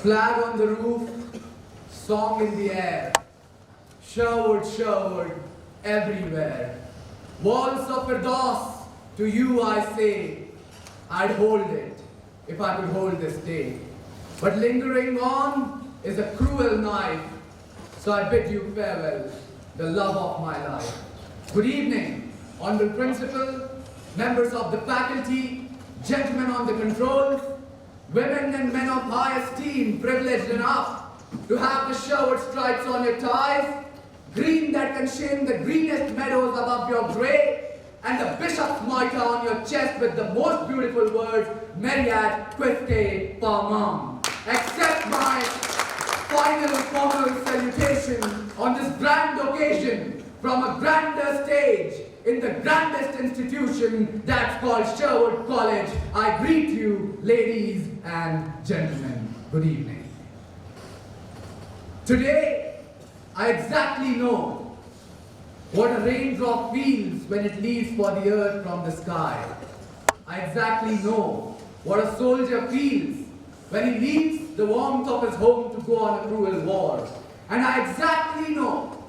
Flag on the roof, song in the air. Sherwood, Sherwood, everywhere. Walls of Firdaus, to you I say, I'd hold it if I could hold this day. But lingering on is a cruel knife, so I bid you farewell, the love of my life. Good evening, Honorable Principal, members of the faculty, gentlemen on the controls, women and men of high esteem, privileged enough to have the Sherwood stripes on your ties, green that can shame the greenest meadows above your grey, and the bishop's mitre on your chest with the most beautiful words, Myriad Quisque Pamam. Accept my final formal salutation on this grand occasion from a grander stage in the grandest institution that's called Sherwood College. I greet you, ladies and gentlemen. Good evening. Today, I exactly know what a raindrop feels when it leaves for the earth from the sky. I exactly know what a soldier feels when he leaves the warmth of his home to go on a cruel war. And I exactly know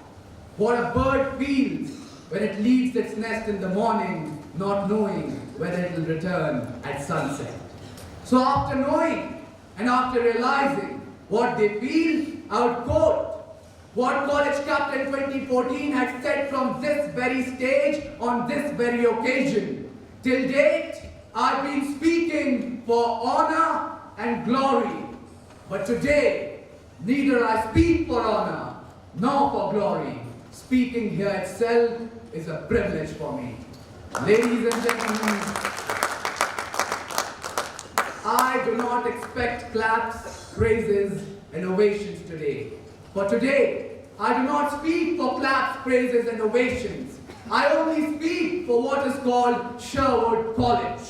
what a bird feels when it leaves its nest in the morning, not knowing whether it will return at sunset. So after knowing and after realizing what they feel, I would quote what College Captain 2014 had said from this very stage on this very occasion. Till date, I've been speaking for honor and glory. But today, neither I speak for honor nor for glory. Speaking here itself is a privilege for me. Ladies and gentlemen, I do not expect claps, praises, and ovations today. For today, I do not speak for claps, praises, and ovations. I only speak for what is called Sherwood College.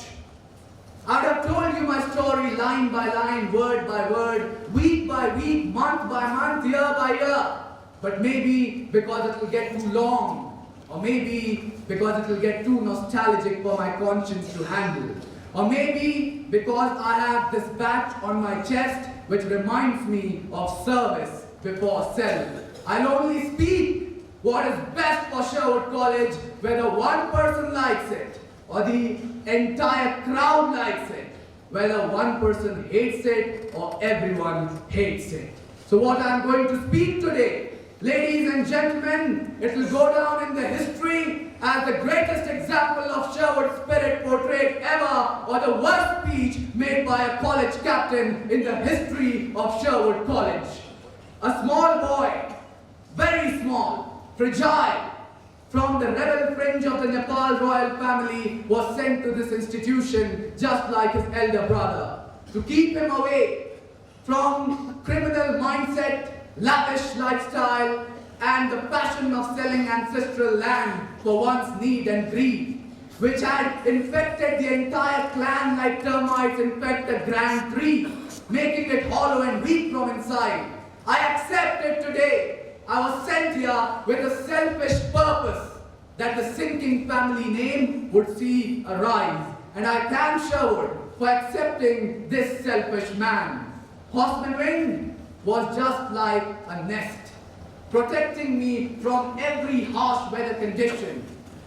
I would have told you my story line by line, word by word, week by week, month by month, year by year. But maybe because it will get too long, or maybe because it will get too nostalgic for my conscience to handle, or maybe because I have this badge on my chest which reminds me of service before self. I'll only speak what is best for Sherwood College, whether one person likes it or the entire crowd likes it, whether one person hates it or everyone hates it. So what I'm going to speak today, ladies and gentlemen, it will go down in the history as the greatest example of Sherwood spirit portrayed ever, or the worst speech made by a college captain in the history of Sherwood College. A small boy, very small, fragile, from the rebel fringe of the Nepal royal family, was sent to this institution just like his elder brother, to keep him away from criminal mindset, lavish lifestyle, and the passion of selling ancestral land for one's need and greed, which had infected the entire clan like termites infect a grand tree, making it hollow and weak from inside. I accept it today. I was sent here with a selfish purpose that the sinking family name would see a rise. And I thank Sherwood for accepting this selfish man. Horseman Wing was just like a nest, protecting me from every harsh weather condition,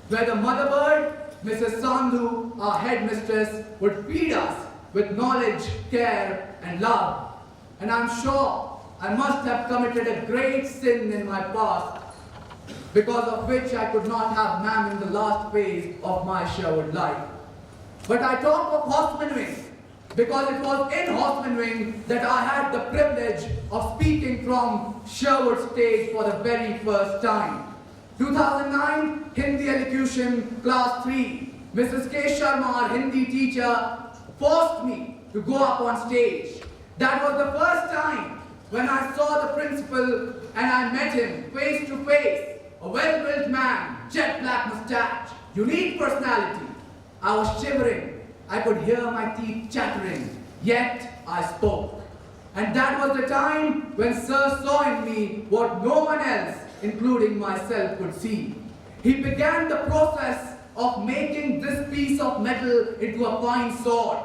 where the mother bird, Mrs. Sandhu, our headmistress, would feed us with knowledge, care, and love. And I'm sure I must have committed a great sin in my past, because of which I could not have ma'am in the last phase of my Sherwood life. But I talk of Horseman Wing because it was in Horseman Wing that I had the privilege of speaking from Sherwood stage for the very first time. 2009, Hindi elocution, class 3. Mrs. K. Sharma, our Hindi teacher, forced me to go up on stage. That was the first time when I saw the principal and I met him face to face. A well-built man, jet black mustache, unique personality. I was shivering. I could hear my teeth chattering, yet I spoke. And that was the time when Sir saw in me what no one else, including myself, could see. He began the process of making this piece of metal into a fine sword.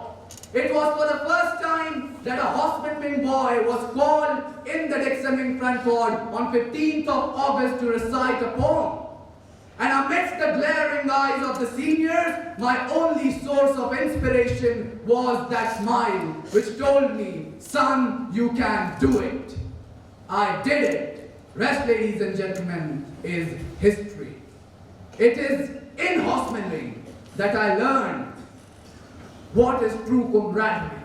It was for the first time that a Horseman Wing boy was called in the Dixon Wing front court on 15th of August to recite a poem. And amidst the glaring eyes of the seniors, my only source of inspiration was that smile which told me, son, you can do it. I did it. Rest, ladies and gentlemen, is history. It is in Horseman Wing that I learned what is true camaraderie.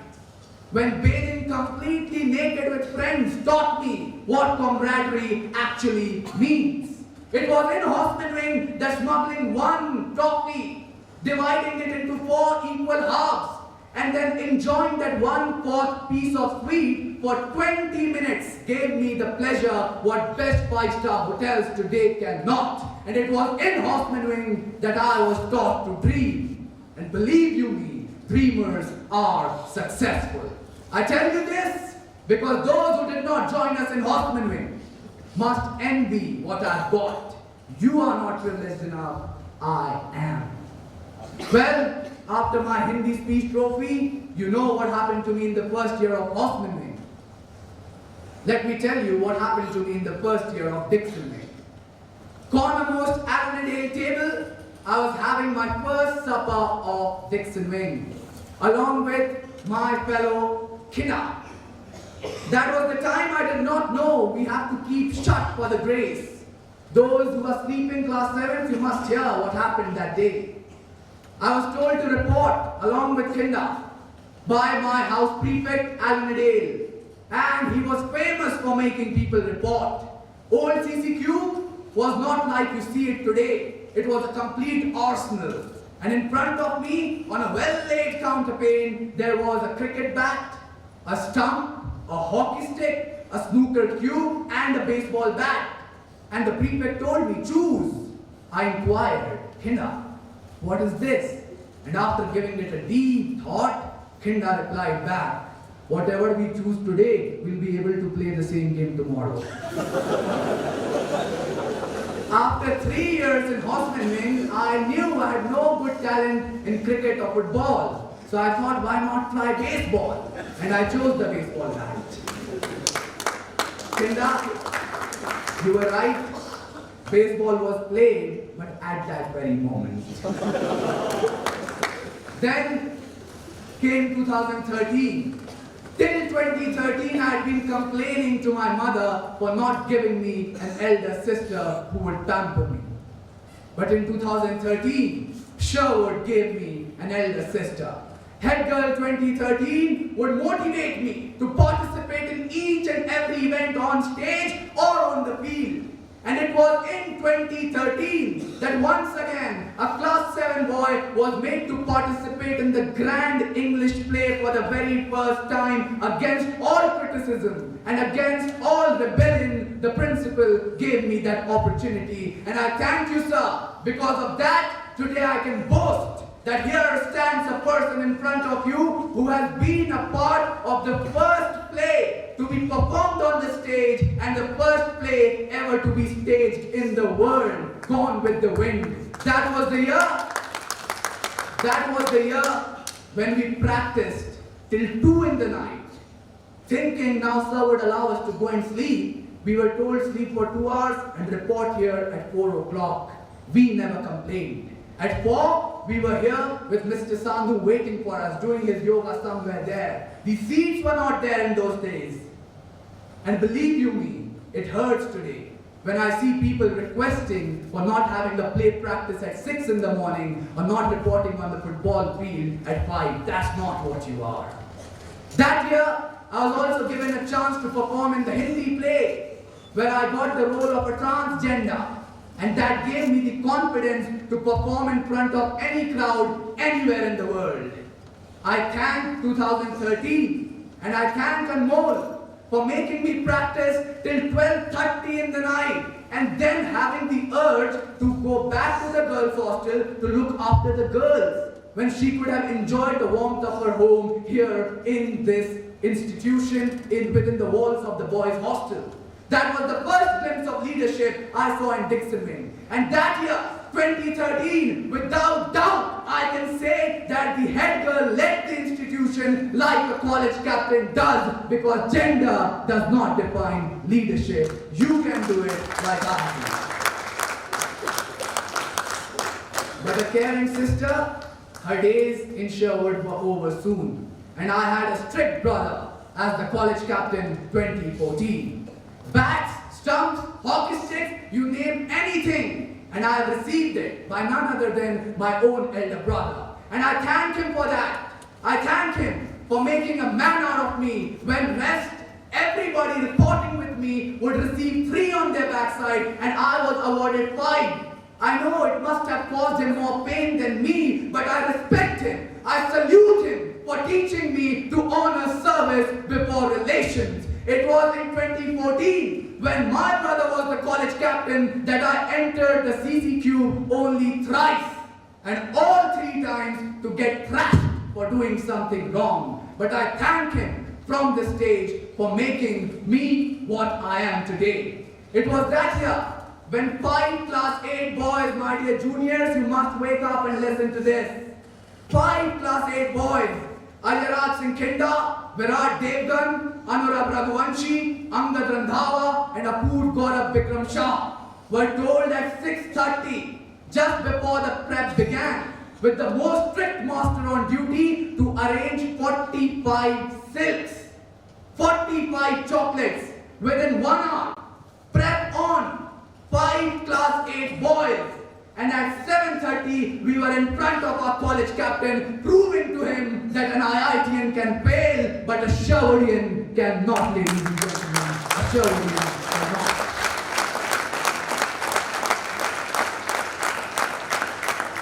When bathing completely naked with friends taught me what camaraderie actually means. It was in Horseman Wing that smuggling one toffee, dividing it into 4 equal halves, and then enjoying that 1/4 piece of sweet for 20 minutes gave me the pleasure what best 5-star hotels today cannot. And it was in Horseman Wing that I was taught to dream. And believe you me, dreamers are successful. I tell you this because those who did not join us in Horseman Wing must envy what I've got. You are not privileged enough, I am. Well, after my Hindi speech trophy, you know what happened to me in the first year of Horseman Wing. Let me tell you what happened to me in the first year of Dixon Wing. Cornermost Avenidale table, I was having my first supper of Dixon Wing, along with my fellow kidder. That was the time I did not know we have to keep shut for the grace. Those who are sleeping class 7s, you must hear what happened that day. I was told to report along with Kinder by my house prefect Avenidale, and he was famous for making people report. Old CC Cube was not like you see it today. It was a complete arsenal. And in front of me, on a well-laid counterpane, there was a cricket bat, a stump, a hockey stick, a snooker cue, and a baseball bat. And the prefect told me, choose. I inquired, Kinder, what is this? And after giving it a deep thought, Kinder replied back, whatever we choose today, we'll be able to play the same game tomorrow. After 3 years in Horseman Wing, I knew I had no good talent in cricket or football. So I thought, why not try baseball? And I chose the baseball bat. Kinder, you were right. Baseball was played, but at that very moment. Then came 2013. Till 2013, I had been complaining to my mother for not giving me an elder sister who would pamper me. But in 2013, Sherwood gave me an elder sister. Head Girl 2013 would motivate me to participate in each and every event on stage or on the field. And it was in 2013 that once again a class 7 boy was made to participate in the grand English play for the very first time against all criticism and against all rebellion. The principal gave me that opportunity, and I thank you, sir. Because of that, today I can boast that here stands a person in front of you who has been a part of the first play to be performed on the stage and the first play ever to be staged in the world, Gone with the Wind. That was the year when we practiced till 2 in the night, thinking now sir would allow us to go and sleep. We were told sleep for 2 hours and report here at 4 o'clock. We never complained. At 4, we were here with Mr. Sandhu waiting for us, doing his yoga somewhere there. The seats were not there in those days. And believe you me, it hurts today when I see people requesting for not having a play practice at 6 in the morning or not reporting on the football field at 5. That's not what you are. That year, I was also given a chance to perform in the Hindi play, where I got the role of a transgender. And that gave me the confidence to perform in front of any crowd anywhere in the world. I thank 2013 and I thank Anmol for making me practice till 12:30 in the night and then having the urge to go back to the girls' hostel to look after the girls when she could have enjoyed the warmth of her home here in this institution within the walls of the boys' hostel. That was the first glimpse of leadership I saw in Dixon Wing. And that year, 2013, without doubt, I can say that the head girl led the institution like a college captain does, because gender does not define leadership. You can do it like I do. But a caring sister, her days in Sherwood were over soon, and I had a strict brother as the college captain 2014. Bats, stumps, hockey sticks, you name anything, and I have received it by none other than my own elder brother. And I thank him for that. I thank him for making a man out of me when rest, everybody reporting with me would receive 3 on their backside and I was awarded 5. I know it must have caused him more pain than me, but I respect him. I salute him for teaching me to honor service before relations. It was in 2014 when my brother was the college captain that I entered the CCQ only thrice, and all 3 times to get thrashed for doing something wrong. But I thank him from the stage for making me what I am today. It was that year when 5 class 8 boys, my dear juniors, you must wake up and listen to this. 5 class 8 boys, Alyaraj Singh Kinda, Virat Devgan, Anurag Raghuvanshi, Angad Randhawa and Apurav Bikram Shah were told at 6:30, just before the prep began, with the most strict master on duty, to arrange 45 silks, 45 chocolates within 1 hour. Prep on, 5 class 8 boys. And at 7:30, we were in front of our college captain, proving to him that an IITian can fail, but a Sherwoodian cannot, ladies and gentlemen. A Sherwoodian cannot.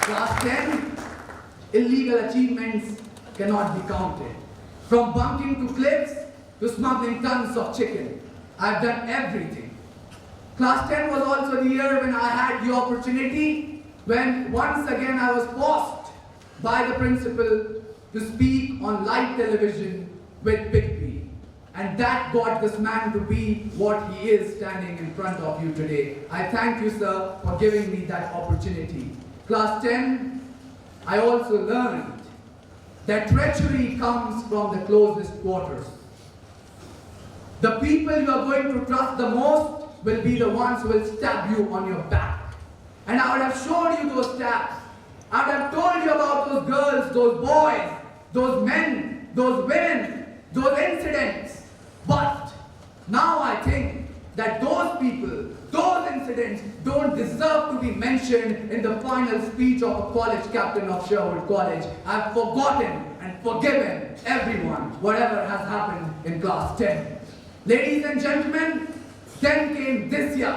Class 10, illegal achievements cannot be counted. From bunking to cliffs to smuggling tons of chicken, I've done everything. Class 10 was also the year when I had the opportunity, when once again I was forced by the principal to speak on live television with Big B. And that got this man to be what he is standing in front of you today. I thank you, sir, for giving me that opportunity. Class 10, I also learned that treachery comes from the closest quarters. The people you are going to trust the most will be the ones who will stab you on your back. And I would have shown you those stabs. I would have told you about those girls, those boys, those men, those women, those incidents. But now I think that those people, those incidents don't deserve to be mentioned in the final speech of a college captain of Sherwood College. I've forgotten and forgiven everyone, whatever has happened in class 10. Ladies and gentlemen, 10 came this year,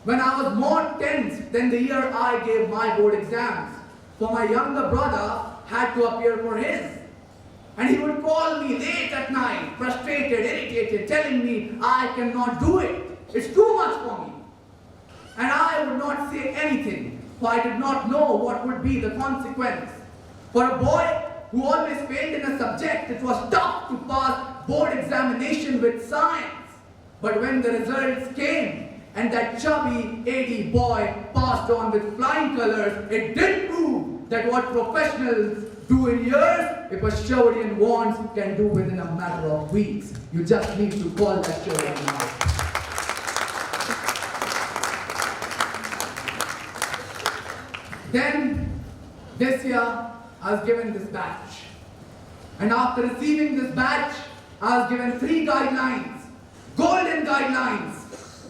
when I was more tense than the year I gave my board exams. For my younger brother had to appear for his. And he would call me late at night, frustrated, irritated, telling me I cannot do it. It's too much for me. And I would not say anything, for I did not know what would be the consequence. For a boy who always failed in a subject, it was tough to pass board examination with science. But when the results came, and that chubby 80 boy passed on with flying colors, it did prove that what professionals do in years, if a Sherwoodian wants, can do within a matter of weeks. You just need to call that Sherwoodian out. Then, this year, I was given this badge. And after receiving this badge, I was given 3 guidelines. Golden guidelines,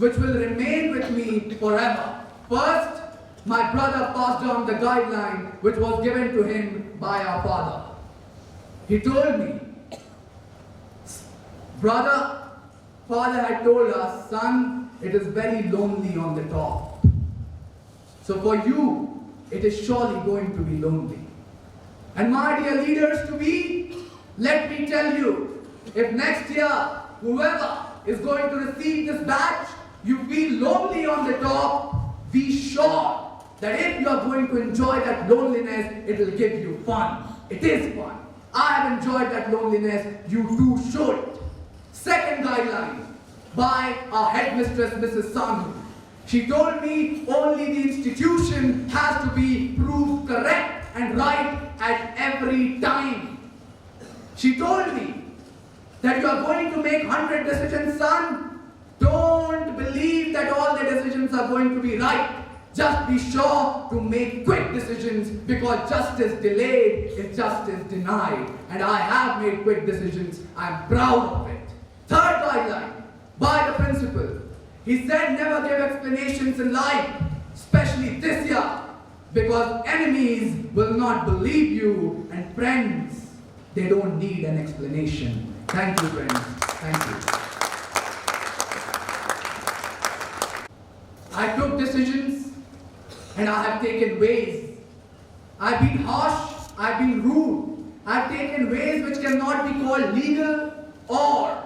which will remain with me forever. First, my brother passed on the guideline which was given to him by our father. He told me, brother, father had told us, son, it is very lonely on the top. So for you, it is surely going to be lonely. And my dear leaders to be, let me tell you, if next year, whoever is going to receive this badge, you feel lonely on the top, be sure that if you are going to enjoy that loneliness, it will give you fun. It is fun. I have enjoyed that loneliness, you too should. Second guideline, by our headmistress, Mrs. Sandhu. She told me only the institution has to be proved correct and right at every time. She told me that you are going to make 100 decisions, son. Don't believe that all the decisions are going to be right. Just be sure to make quick decisions, because justice delayed is justice denied. And I have made quick decisions. I'm proud of it. Third guideline by the principal. He said never give explanations in life, especially this year, because enemies will not believe you, and friends, they don't need an explanation. Thank you, friends. Thank you. I took decisions and I have taken ways. I've been harsh, I've been rude. I've taken ways which cannot be called legal or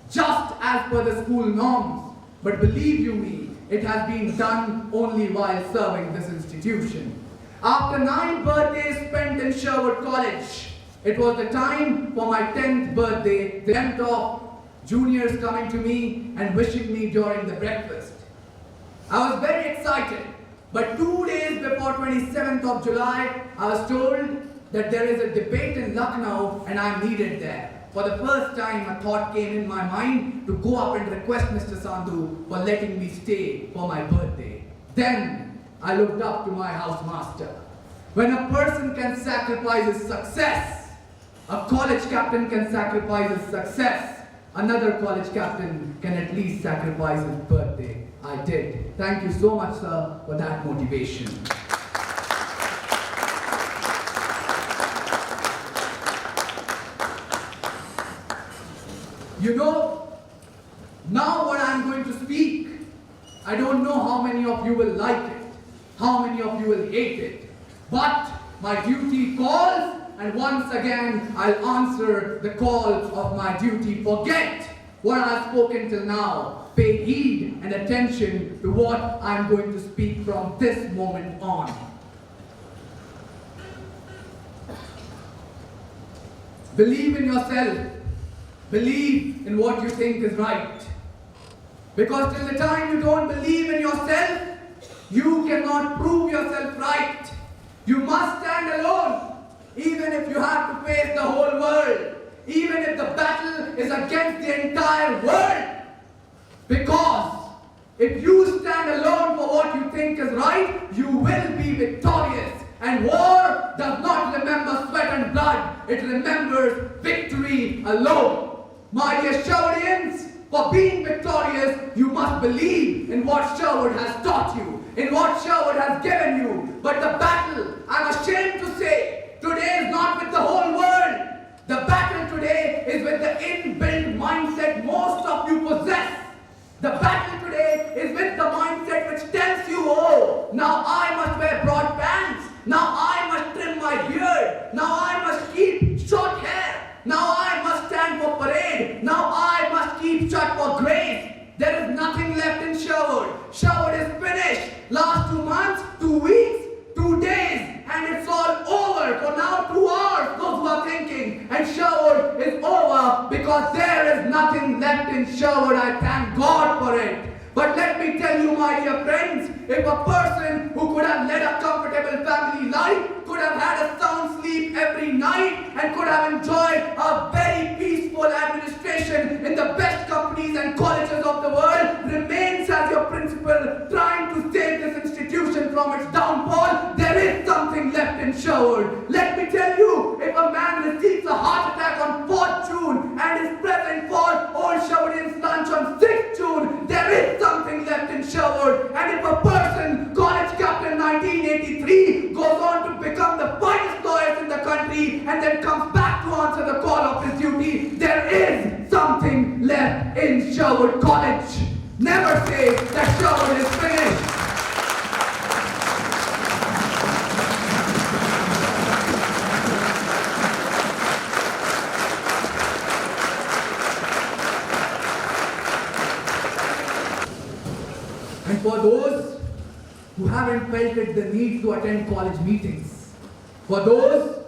just as per the school norms. But believe you me, it has been done only while serving this institution. After 9 birthdays spent in Sherwood College, it was the time for my 10th birthday. The dreamt of juniors coming to me and wishing me during the breakfast. I was very excited, but 2 days before 27th of July, I was told that there is a debate in Lucknow and I'm needed there. For the first time, a thought came in my mind to go up and request Mr. Sandhu for letting me stay for my birthday. Then I looked up to my housemaster. When a person can sacrifice his success, a college captain can sacrifice his success, another college captain can at least sacrifice his birthday. I did. Thank you so much, sir, for that motivation. You know, now what I'm going to speak, I don't know how many of you will like it, how many of you will hate it, but my duty calls, and once again I'll answer the call of my duty. Forget what I've spoken till now. Pay heed and attention to what I'm going to speak from this moment on. Believe in yourself. Believe in what you think is right. Because till the time you don't believe in yourself, you cannot prove yourself right. You must stand alone, even if you have to face the whole world, even if the battle is against the entire world. Because if you stand alone for what you think is right, you will be victorious. And war does not remember sweat and blood, it remembers victory alone. My dear Sherwoodians, for being victorious, you must believe in what Sherwood has taught you, in what Sherwood has given you. But the battle, I'm ashamed to say, today is not with the whole world. The battle today is with the inbuilt mindset most of you possess. The battle today is with the mindset which tells you, oh, now I must wear broad pants. Now I must trim my beard. Now I must keep short hair. Now I must stand for parade. Now I must keep shut for grace. There is nothing left in Sherwood. Sherwood is finished. Last 2 months, 2 weeks, 2 days, and it's all over. For now, 2 hours, those who are thinking. And Sherwood is over because there is nothing left in Sherwood. I thank God for it. But let me tell you, my dear friends, if a person who could have led a comfortable family life, could have had a sound sleep every night, and could have enjoyed a very peaceful administration in the best companies and colleges of the world, remains as your principal trying to save this institution from its downfall, there is something left in Sherwood. Let me tell you, if a man receives a heart attack on 4th June and is present for Old Sherwoodians lunch on 6th June, there is something left in Sherwood. And if a person, college captain 1983, goes on to become the finest lawyers in the country and then comes back to answer the call of his duty, there is something left in Sherwood College. Never say that Sherwood is finished. And for those who haven't felt it the need to attend college meetings, for those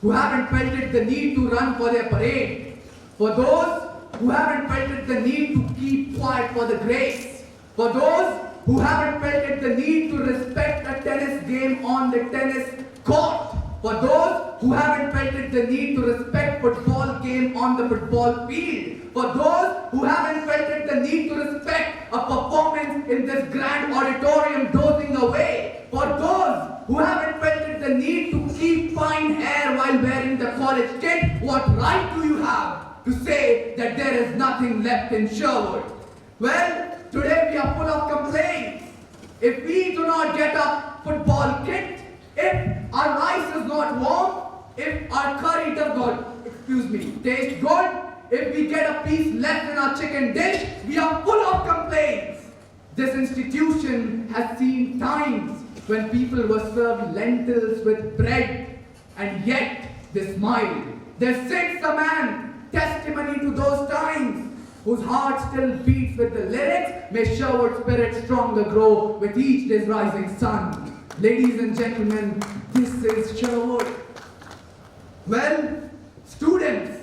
who haven't felt it the need to run for their parade, for those who haven't felt it the need to keep quiet for the grace, for those who haven't felt it the need to respect a tennis game on the tennis court. For those who haven't felt it the need to respect football game on the football field. For those who haven't felt it the need to respect a performance in this grand auditorium dozing away. For those who haven't felt it the need to keep fine hair while wearing the college kit, what right do you have to say that there is nothing left in Sherwood? Well, today we are full of complaints. If we do not get a football kit, if our rice is not warm, if our curry does not, taste good, if we get a piece left in our chicken dish, we are full of complaints. This institution has seen times when people were served lentils with bread, and yet they smiled. There sits a man, testimony to those times, whose heart still beats with the lyrics, may Sherwood spirit stronger grow with each day's rising sun. Ladies and gentlemen, this is Sherwood. Well, students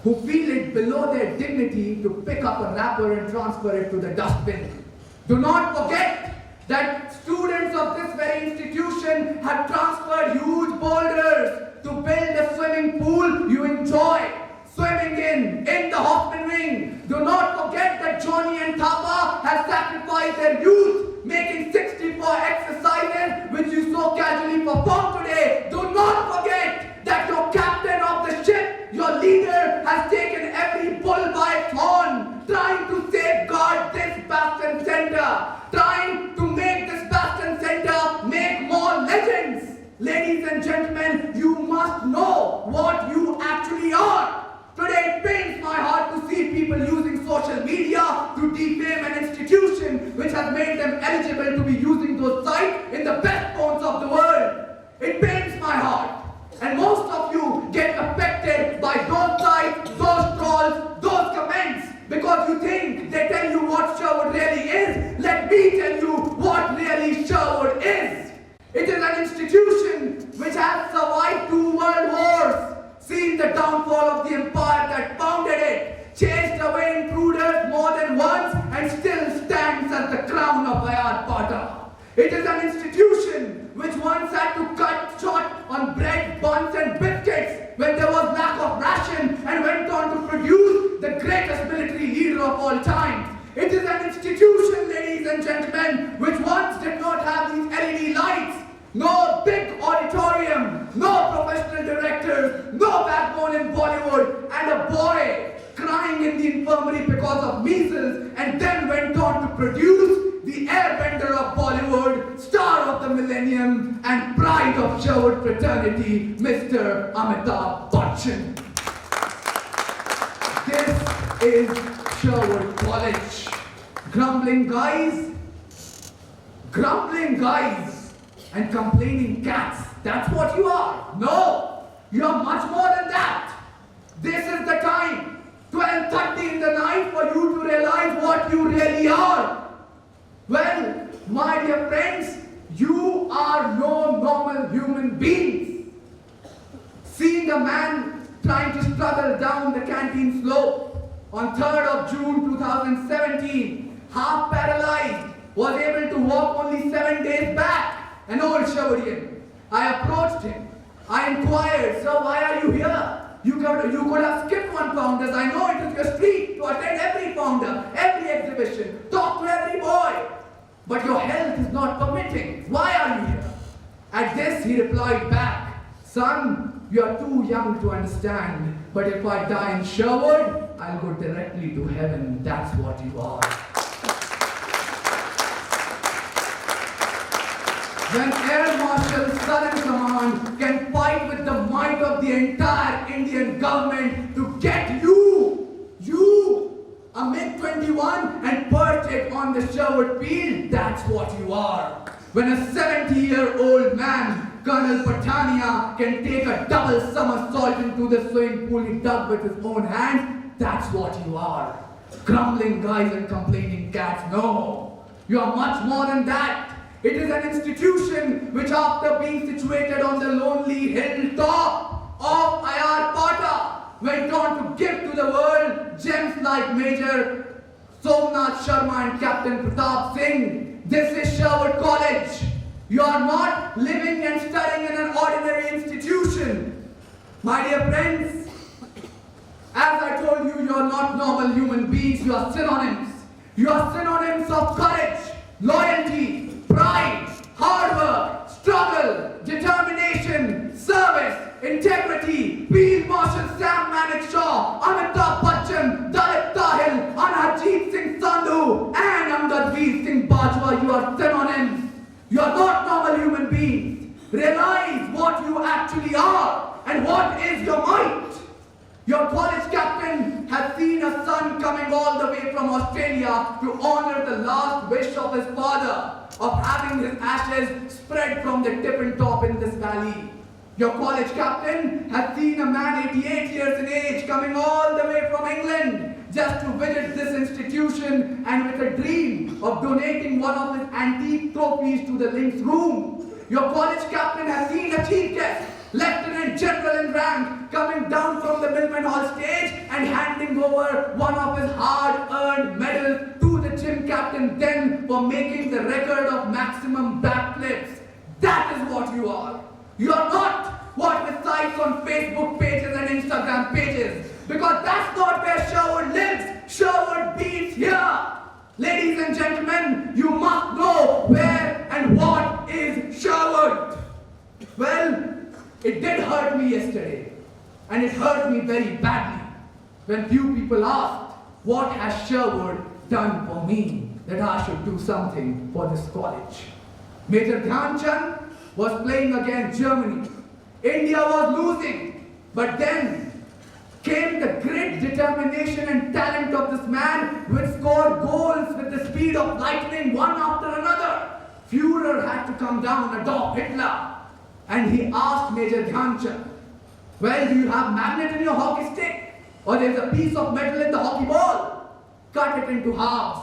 who feel it below their dignity to pick up a wrapper and transfer it to the dustbin. Do not forget that students of this very institution have transferred huge boulders to build a swimming pool you enjoy swimming in the Hoffman Wing. Do not forget that Johnny and Thapa have sacrificed their youth, making 64 exercises which you so casually perform today. Do not forget that your captain of the ship, your leader, has taken every bull by its horn, trying to safeguard this Bastion Center, trying to make this Bastion Center make more legends. Ladies and gentlemen, you must know what you actually are. Today it pains my heart to see people using social media to defame an institution which has made them eligible to be using those sites in the best phones of the world. It pains my heart. And most of you get affected by those sites, those trolls, those comments because you think they tell you what Sherwood really is. Let me tell you what really Sherwood is. It is an institution which has survived 2 world wars, seen the downfall of the empire that founded it, chased away intruders more than once, and still stands as the crown of Ayar Pata. It is an institution which once had to cut short on bread, buns and biscuits when there was lack of ration, and went on to produce the greatest military leader of all time. It is an institution, ladies and gentlemen, which once did not have these LED lights, no big auditorium, no professional directors, no backbone in Bollywood, and a boy crying in the infirmary because of measles, and then went on to produce the airbender of Bollywood, star of the millennium, and pride of Sherwood fraternity, Mr. Amitabh Bachchan. This is Sherwood College. Grumbling guys, and complaining cats. That's what you are. No, you are much more than that. This is the time, 12:30 in the night, for you to realize what you really are. Well, my dear friends, you are no normal human beings. Seeing a man trying to struggle down the canteen slope on 3rd of June 2017, half paralyzed, was able to walk only 7 days back. An old Sherwoodian. I approached him. I inquired, "Sir, why are you here? You could have skipped one founders. I know it is your street to attend every founder, every exhibition, talk to every boy. But your health is not permitting. Why are you here?" At this, he replied back, "Son, you are too young to understand. But if I die in Sherwood, I'll go directly to heaven. That's what you are." When Air Marshal Southern Command can fight with the might of the entire Indian government to get you, a MiG-21, and perch it on the Sherwood field, that's what you are. When a 70-year-old man, Colonel Patania, can take a double somersault into the swimming pool he dug with his own hands, that's what you are. Grumbling guys and complaining cats, no. You are much more than that. It is an institution which, after being situated on the lonely hilltop of Ayar Pata, went on to give to the world gems like Major Somnath Sharma and Captain Pratap Singh, this is Sherwood College. You are not living and studying in an ordinary institution. My dear friends, as I told you, you are not normal human beings, you are synonyms. You are synonyms of courage, loyalty, pride, hard work, struggle, determination, service, integrity. Field Marshal Sam Manekshaw, Amitabh Bachchan, Dalit Tahil, Anajit Singh Sandhu, and Amgadveer Singh Bajwa. You are synonyms. You are not normal human beings. Realize what you actually are and what is your might. Your college captain has seen a son coming all the way from Australia to honor the last wish of his father of having his ashes spread from the tip and top in this valley. Your college captain has seen a man 88 years in age coming all the way from England just to visit this institution and with a dream of donating one of his antique trophies to the Links room. Your college captain has seen a chief guest, Lieutenant General in rank, coming down from the Millman Hall stage and handing over one of his hard-earned medals to the gym captain then for making the record of maximum backflips. That is what you are. You are not what resides on Facebook pages and Instagram pages, because that's not where Sherwood lives. Sherwood beats here. Ladies and gentlemen, you must know where and what is Sherwood. Well, it did hurt me yesterday, and it hurt me very badly when few people asked, what has Sherwood done for me that I should do something for this college? Major Dhyan Chand was playing against Germany. India was losing, but then came the great determination and talent of this man who had scored goals with the speed of lightning one after another. Führer had to come down, Adolf Hitler. And he asked Major Dhyan Chand, well, do you have magnet in your hockey stick? Or there's a piece of metal in the hockey ball? Cut it into halves.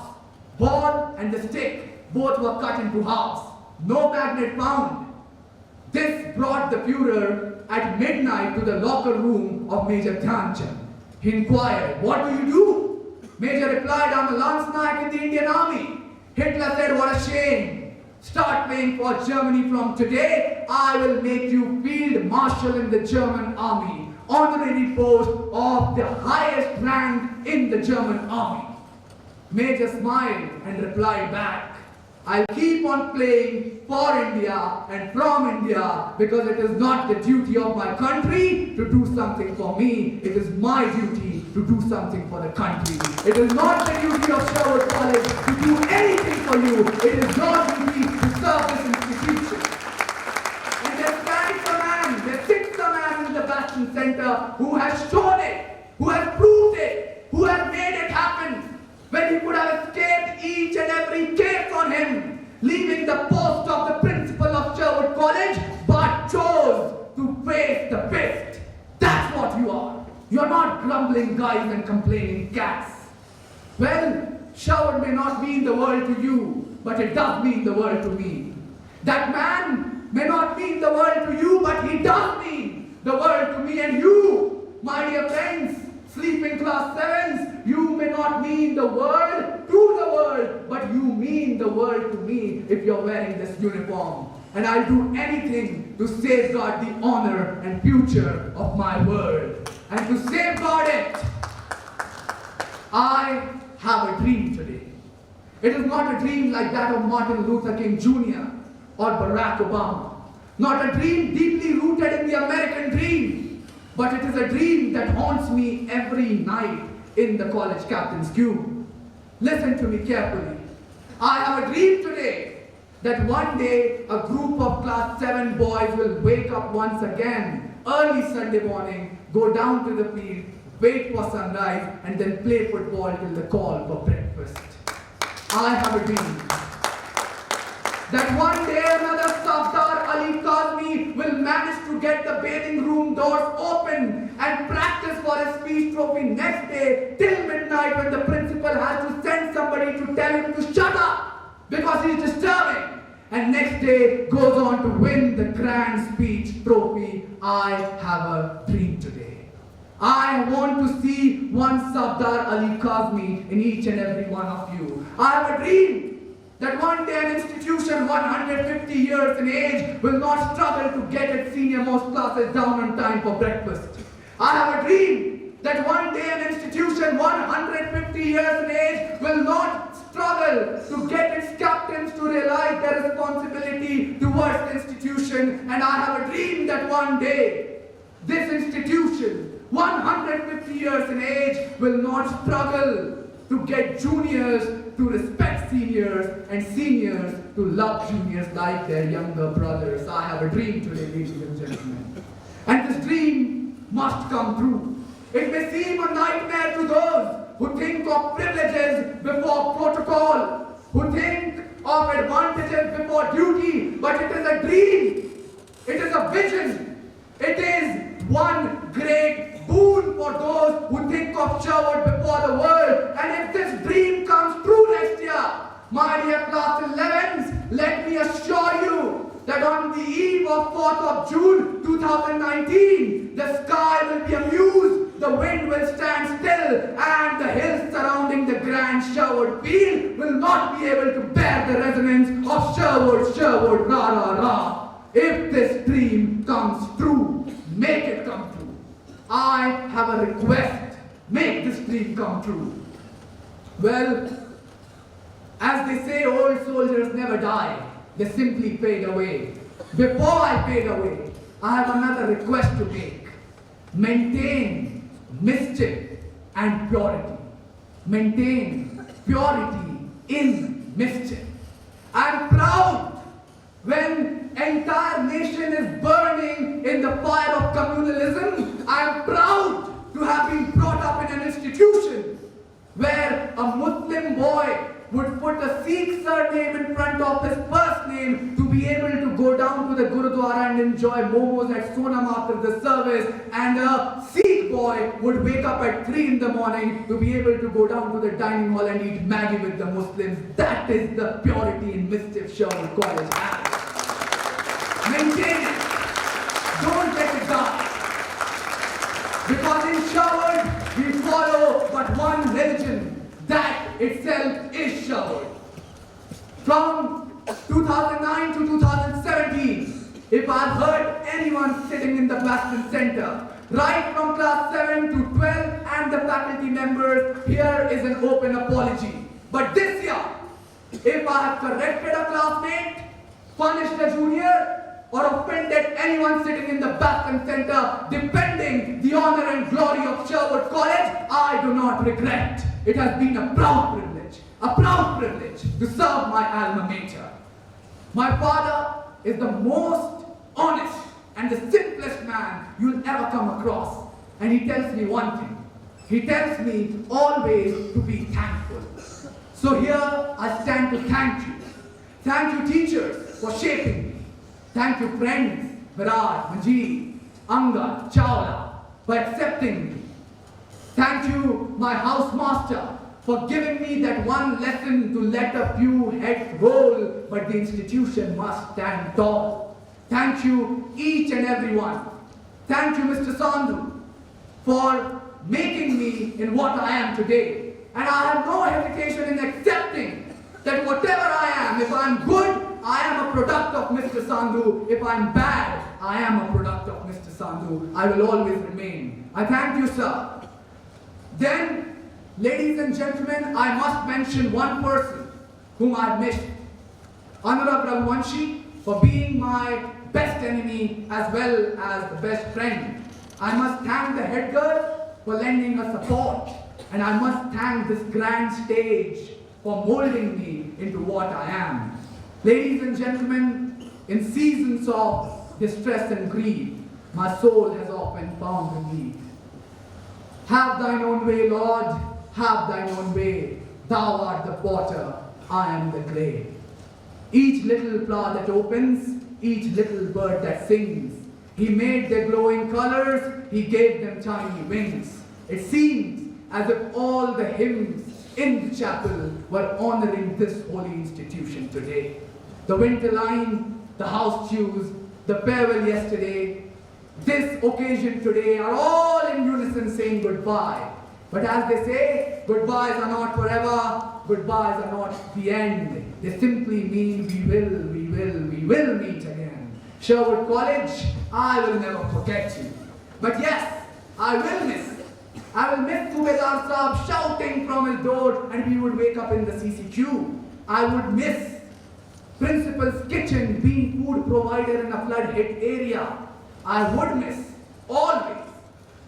Ball and the stick, both were cut into halves. No magnet found. This brought the Führer at midnight to the locker room of Major Dhyan Chand. He inquired, what do you do? Major replied, I'm a lance naik in the Indian army. Hitler said, what a shame. Start playing for Germany from today. I will make you field marshal in the German army. Honorary post of the highest rank in the German army. Major smiled and replied back, I'll keep on playing for India and from India because it is not the duty of my country to do something for me. It is my duty to do something for the country. It is not the duty of Sherwood College to do anything for you. It is your duty to serve this institution. And there stands a man, there sits a man in the Bastion Center who has shown it, who has proved it, who has made it happen. When he could have escaped each and every case on him, leaving the post of the principal of Sherwood College, but chose to face the fist. That's what you are. You're not grumbling guys and complaining cats. Well, Sherwood may not mean the world to you, but it does mean the world to me. That man may not mean the world to you, but he does mean the world to me. And you, my dear friends, sleeping class 7s, you may not mean the world to the world, but you mean the world to me if you're wearing this uniform. And I'll do anything to safeguard the honor and future of my world. And to safeguard it, I have a dream today. It is not a dream like that of Martin Luther King Jr. or Barack Obama. Not a dream deeply rooted in the American dream. But it is a dream that haunts me every night in the college captain's cube. Listen to me carefully. I have a dream today that one day a group of class 7 boys will wake up once again, early Sunday morning, go down to the field, wait for sunrise, and then play football till the call for breakfast. I have a dream that one day another Safdar Ali Kazmi will manage to get the bathing room doors open and practice for his peace trophy next day till midnight when the principal has to send somebody to tell him to shut up because he's disturbing. And next day goes on to win the grand speech trophy. I have a dream today. I want to see one Sardar Ali Kazmi in each and every one of you. I have a dream that one day an institution 150 years in age will not struggle to get its senior most classes down on time for breakfast. I have a dream that one day an institution 150 years in age will not struggle to get its captains to realize their responsibility towards the institution. And I have a dream that one day this institution 150 years in age will not struggle to get juniors to respect seniors and seniors to love juniors like their younger brothers. I have a dream today, ladies and gentlemen. And this dream must come true. It may seem a nightmare to those who think of privileges before protocol, who think of advantages before duty, but it is a dream. It is a vision. It is one great boon for those who think of Sherwood before the world. And if this dream comes true next year, my dear class 11s, let me assure you that on the eve of 4th of June 2019, the sky will be amused, the wind will stand still, and the hills surrounding the grand Sherwood field will not be able to bear the resonance of Sherwood, Sherwood, rah, rah, rah. If this dream comes true, make it come true. I have a request. Make this dream come true. Well, as they say, old soldiers never die. They simply fade away. Before I fade away, I have another request to make. Maintain mischief and purity. Maintain purity in mischief. I am proud when entire nation is burning in the fire of communalism. I am proud to have been brought up in an institution where a Muslim boy would put a Sikh surname in front of his first name to be able to go down to the Gurudwara and enjoy momos at Sonam after the service, and a Sikh boy would wake up at 3 in the morning to be able to go down to the dining hall and eat Maggi with the Muslims. That is the purity in mischief Sherwood College has. Maintain it. Don't let it die. Because in Sherwood, we follow but one religion. That itself is Sherwood. From 2009 to 2017, if I've heard anyone sitting in the Baston Center, right from class 7 to 12 and the faculty members, here is an open apology. But this year, if I have corrected a classmate, punished a junior, or offended anyone sitting in the Baston Center, defending the honor and glory of Sherwood College, I do not regret. It has been a proud privilege to serve my alma mater. My father is the most honest and the simplest man you'll ever come across. And he tells me one thing. He tells me always to be thankful. So here I stand to thank you. Thank you, teachers, for shaping me. Thank you, friends, Virat, Majid, Anga, Chawla, for accepting me. Thank you, my housemaster, for giving me that one lesson to let a few heads roll, but the institution must stand tall. Thank you, each and every one. Thank you, Mr. Sandhu, for making me in what I am today. And I have no hesitation in accepting that whatever I am, if I am good, I am a product of Mr. Sandhu. If I am bad, I am a product of Mr. Sandhu. I will always remain. I thank you, sir. Then, ladies and gentlemen, I must mention one person whom I have missed. Apurav Bikram Shah, for being my best enemy as well as the best friend. I must thank the head girl for lending her support. And I must thank this grand stage for molding me into what I am. Ladies and gentlemen, in seasons of distress and grief, my soul has often found relief. Have thine own way, Lord, have thine own way. Thou art the potter, I am the clay. Each little flower that opens, each little bird that sings, he made their glowing colors, he gave them tiny wings. It seems as if all the hymns in the chapel were honoring this holy institution today. The winter line, the house tunes, the farewell yesterday, this occasion today are all in unison goodbye. But as they say, goodbyes are not forever, goodbyes are not the end. They simply mean we will meet again. Sherwood College, I will never forget you. But yes, I will miss Subedar Saab shouting from his door and we would wake up in the CCQ. I would miss Principal's kitchen being food provider in a flood-hit area. I would miss, always,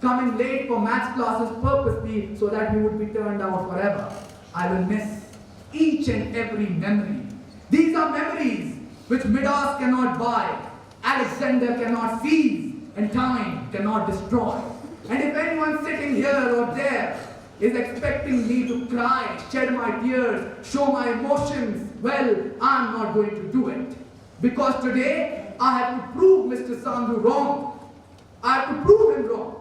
coming late for maths classes purposely so that we would be turned out forever. I will miss each and every memory. These are memories which Midas cannot buy, Alexander cannot seize, and time cannot destroy. And if anyone sitting here or there is expecting me to cry, shed my tears, show my emotions, well, I'm not going to do it. Because today, I have to prove Mr. Sandhu wrong. I have to prove him wrong.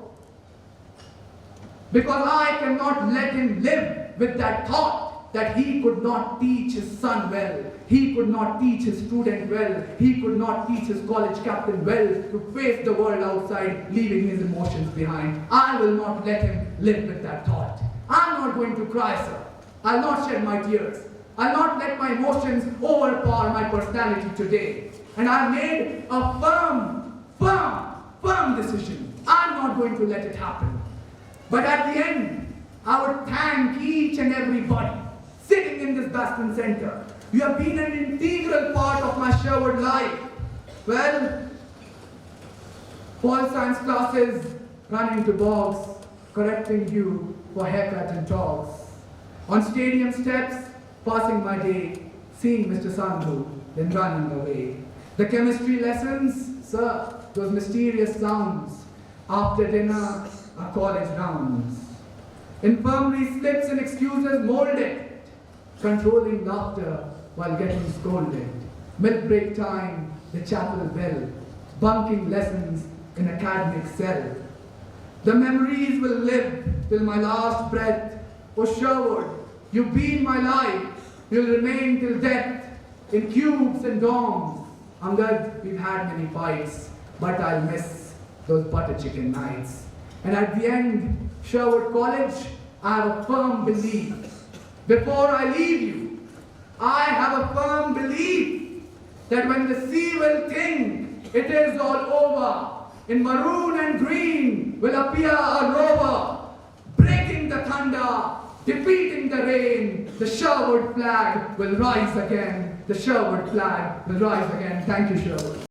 Because I cannot let him live with that thought that he could not teach his son well, he could not teach his student well, he could not teach his college captain well to face the world outside, leaving his emotions behind. I will not let him live with that thought. I'm not going to cry, sir. I'll not shed my tears. I'll not let my emotions overpower my personality today. And I've made a firm decision. I'm not going to let it happen. But at the end, I would thank each and everybody sitting in this Baston Center. You have been an integral part of my Sherwood life. Well, pol science classes, running to bogs, correcting you for haircut and togs. On stadium steps, passing my day, seeing Mr. Sandhu, then running away. The chemistry lessons, sir, those mysterious sounds. After dinner, our college rounds. Infirmary slips and excuses molded, controlling laughter while getting scolded. Milk break time, the chapel bell, bunking lessons in academic cell. The memories will live till my last breath. Oh Sherwood, you've been my life, you'll remain till death, in cubes and dorms. Angad, we've had many fights, but I'll miss those butter chicken nights. And at the end, Sherwood College, I have a firm belief. Before I leave you, I have a firm belief that when the sea will think it is all over, in maroon and green will appear a rover, breaking the thunder, defeating the rain. The Sherwood flag will rise again. The Sherwood flag will rise again. Thank you, Sherwood.